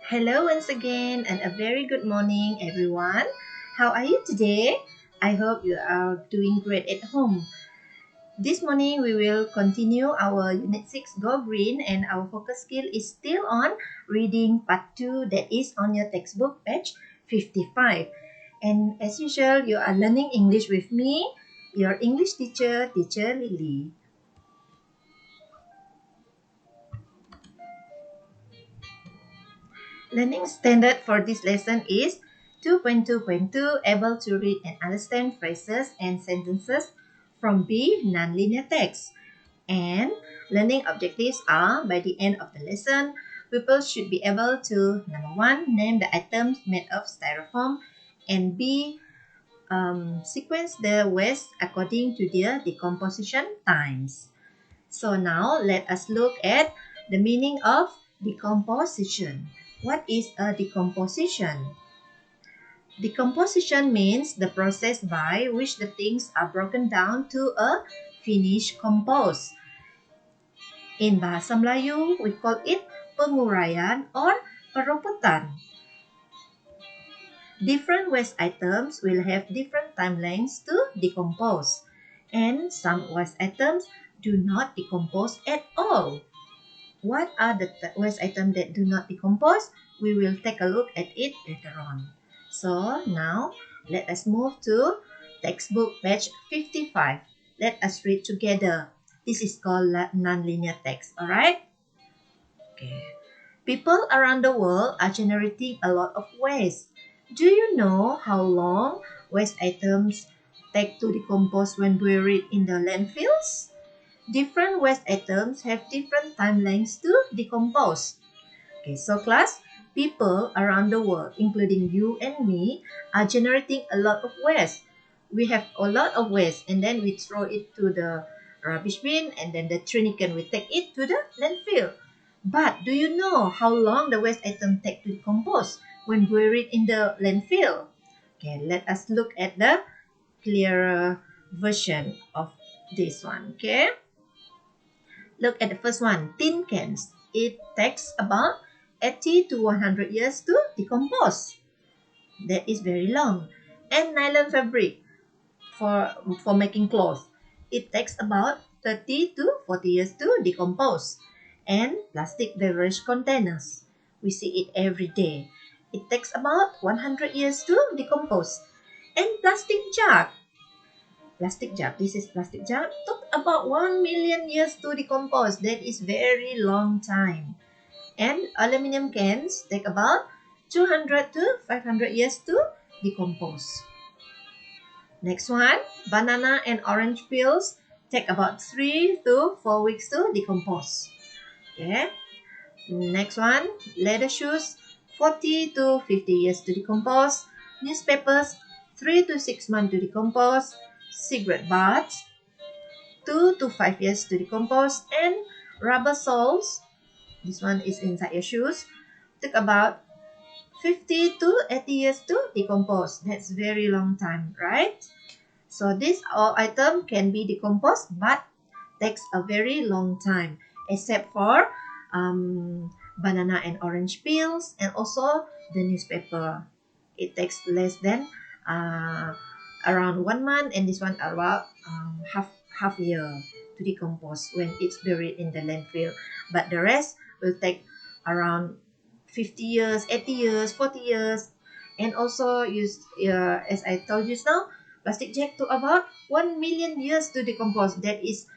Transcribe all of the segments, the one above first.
Hello once again and a very good morning everyone. How are you today? I hope you are doing great at home. This morning we will continue our Unit 6 Go Green and our focus skill is still on reading part 2 that is on your textbook page 55. And as usual you are learning English with me, your English teacher, Teacher Lily. Learning standard for this lesson is 2.2.2 able to read and understand phrases and sentences from B nonlinear text. And learning objectives are by the end of the lesson, pupils should be able to number 1 name the items made of styrofoam and B sequence the waste according to their decomposition times. So now let us look at the meaning of decomposition. What is a decomposition? Decomposition means the process by which the things are broken down to a finished compost. In Bahasa Melayu, we call it penguraian or perobotan. Different waste items will have different time lengths to decompose, and some waste items do not decompose at all. What are the waste items that do not decompose? We will take a look at it later on. So now let us move to textbook page 55. Let us read together. This is called nonlinear text, alright? Okay. People around the world are generating a lot of waste. Do you know how long waste items take to decompose when buried in the landfills? Different waste items have different time lengths to decompose. Okay, so class, people around the world, including you and me, are generating a lot of waste. We have a lot of waste and then we throw it to the rubbish bin and then the Trinican will take it to the landfill. But do you know how long the waste item take to decompose when buried in the landfill? Okay, let us look at the clearer version of this one, okay? Look at the first one, tin cans. It takes about 80 to 100 years to decompose. That is very long. And nylon fabric for making clothes. It takes about 30 to 40 years to decompose. And plastic beverage containers. We see it every day. It takes about 100 years to decompose. And plastic jug. This is plastic jug, took about 1 million years to decompose. That is very long time. And aluminum cans take about 200 to 500 years to decompose. Next one, banana and orange peels take about 3 to 4 weeks to decompose. Okay. Next one, leather shoes 40 to 50 years to decompose. Newspapers 3 to 6 months to decompose. Cigarette butts 2 to 5 years to decompose, and rubber soles, this one is inside your shoes, took about 50 to 80 years to decompose. That's very long time, right? So this all item can be decomposed but takes a very long time, except for banana and orange peels and also the newspaper. It takes less than around 1 month, and this one about half year to decompose when it's buried in the landfill. But the rest will take around 50 years, 80 years, 40 years, and also as I told you now, plastic jack to about 1 million years to decompose. That is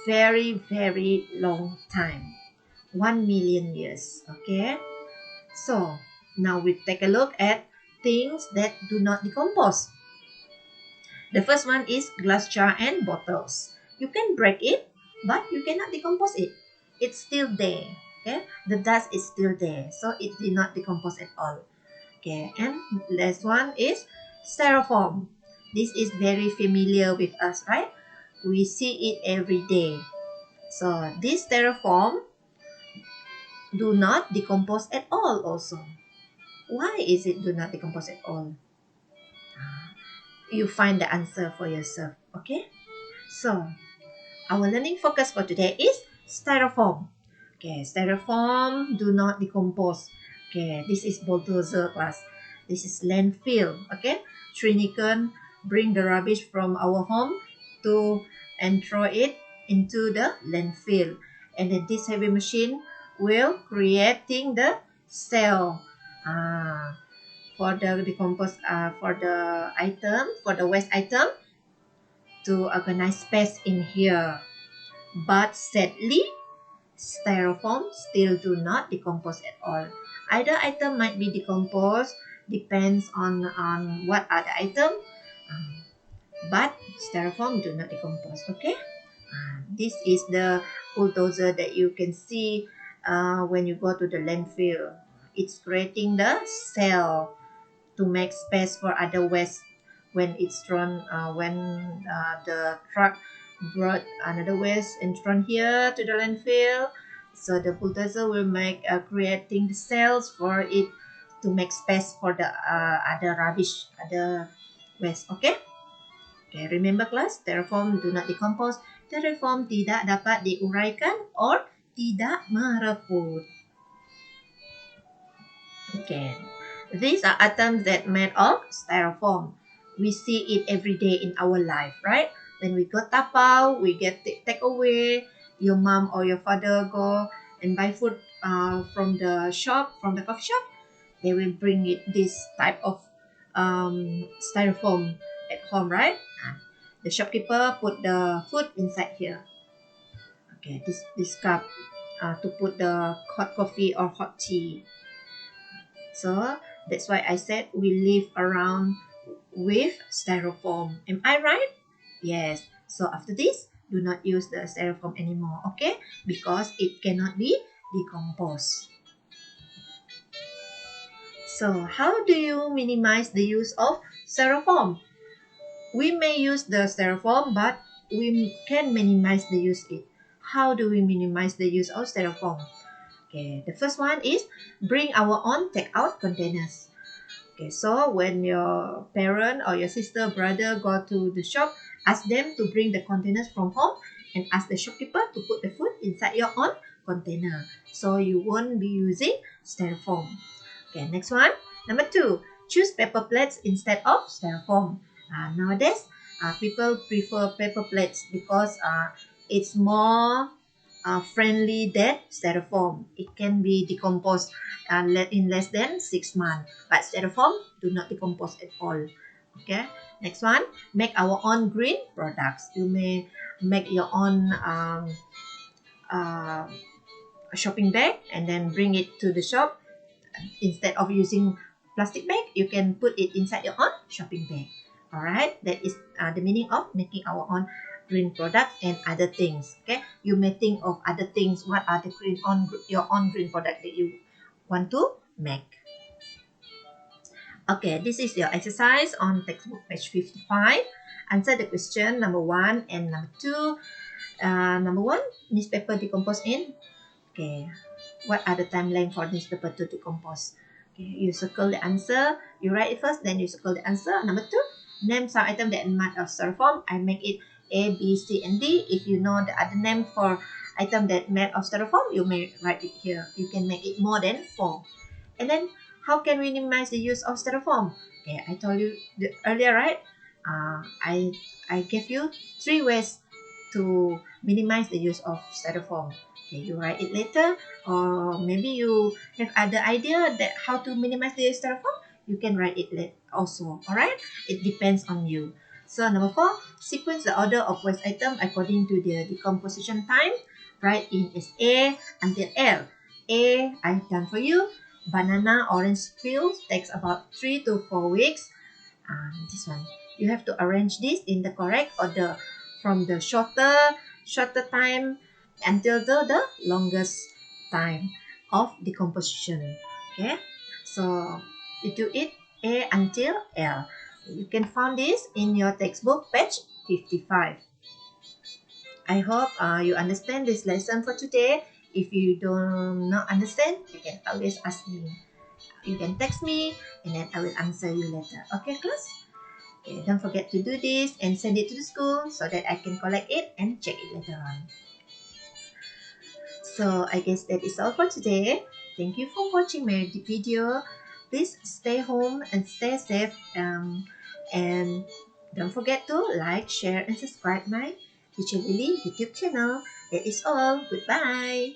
very, very long time. 1 million years. Okay. So now we take a look at things that do not decompose. The first one is glass jar and bottles. You can break it, but you cannot decompose it. It's still there. Okay, the dust is still there, so it did not decompose at all. Okay, and last one is styrofoam. This is very familiar with us, right? We see it every day. So this styrofoam do not decompose at all also. Why is it do not decompose at all? You find the answer for yourself, okay? So, our learning focus for today is styrofoam. Okay, styrofoam do not decompose. Okay, this is bulldozer class. This is landfill. Okay, Trini can bring the rubbish from our home to and throw it into the landfill, and then this heavy machine will creating the cell. For the decompose for the item for the waste item to organize space in here. But sadly, styrofoam still do not decompose at all. Either item might be decomposed, depends on what are the item, but styrofoam do not decompose. Okay, this is the bulldozer that you can see when you go to the landfill. It's creating the cell to make space for other waste when it's thrown when the truck brought another waste and thrown here to the landfill, so the bulldozer will make creating the cells for it to make space for the other rubbish, other waste. Okay, okay, remember class, styrofoam do not decompose. Styrofoam tidak dapat diuraikan or tidak merekut. Okay, these are atoms that made of styrofoam. We see it every day in our life, right? When we go tapao, we get take away. Your mom or your father go and buy food from the shop, from the coffee shop. They will bring it this type of styrofoam at home, right? The shopkeeper put the food inside here. Okay, this cup to put the hot coffee or hot tea. So that's why I said we live around with styrofoam. Am I right? Yes. So after this, do not use the styrofoam anymore, okay? Because it cannot be decomposed. So how do you minimize the use of styrofoam? We may use the styrofoam, but we can minimize the use it. How do we minimize the use of styrofoam? Okay, the first one is bring our own take-out containers. Okay, so when your parent or your sister, brother go to the shop, ask them to bring the containers from home and ask the shopkeeper to put the food inside your own container. So you won't be using styrofoam. Okay, next one. Number 2, choose paper plates instead of styrofoam. Nowadays, people prefer paper plates because it's more friendly than styrofoam. It can be decomposed in less than 6 months. But styrofoam do not decompose at all. Okay. Next one, make our own green products. You may make your own uh, shopping bag and then bring it to the shop. Instead of using plastic bag, you can put it inside your own shopping bag. All right. That is the meaning of making our own green products and other things. Okay, you may think of other things. What are the your own green product that you want to make? Okay, this is your exercise on textbook page 55. Answer the question number 1 and number 2. Number 1, newspaper decompose in. Okay, what are the time length for newspaper to decompose? Okay, you circle the answer. You write it first, then you circle the answer. Number 2, name some item that is made of styrofoam. I make it A, B, C, and D. If you know the other name for item that made of styrofoam, you may write it here. You can make it more than 4. And then, how can we minimize the use of styrofoam? Okay, I told you earlier, right? I gave you 3 ways to minimize the use of styrofoam. Okay, you write it later, or maybe you have other idea that how to minimize the styrofoam. You can write it later also. All right, it depends on you. So number 4, sequence the order of waste item according to the decomposition time. Write in as A until L. A, I've done for you. Banana orange peel takes about 3 to 4 weeks. This one, you have to arrange this in the correct order from the shorter time until the longest time of decomposition. Okay, so you do it A until L. You can find this in your textbook page 55. I hope you understand this lesson for today. If you don't not understand, you can always ask me. You can text me and then I will answer you later. Okay, class? Okay, don't forget to do this and send it to the school so that I can collect it and check it later on. So I guess that is all for today. Thank you for watching my video. Please stay home and stay safe. And don't forget to like, share, and subscribe my Teacher Lily YouTube channel. That is all. Goodbye.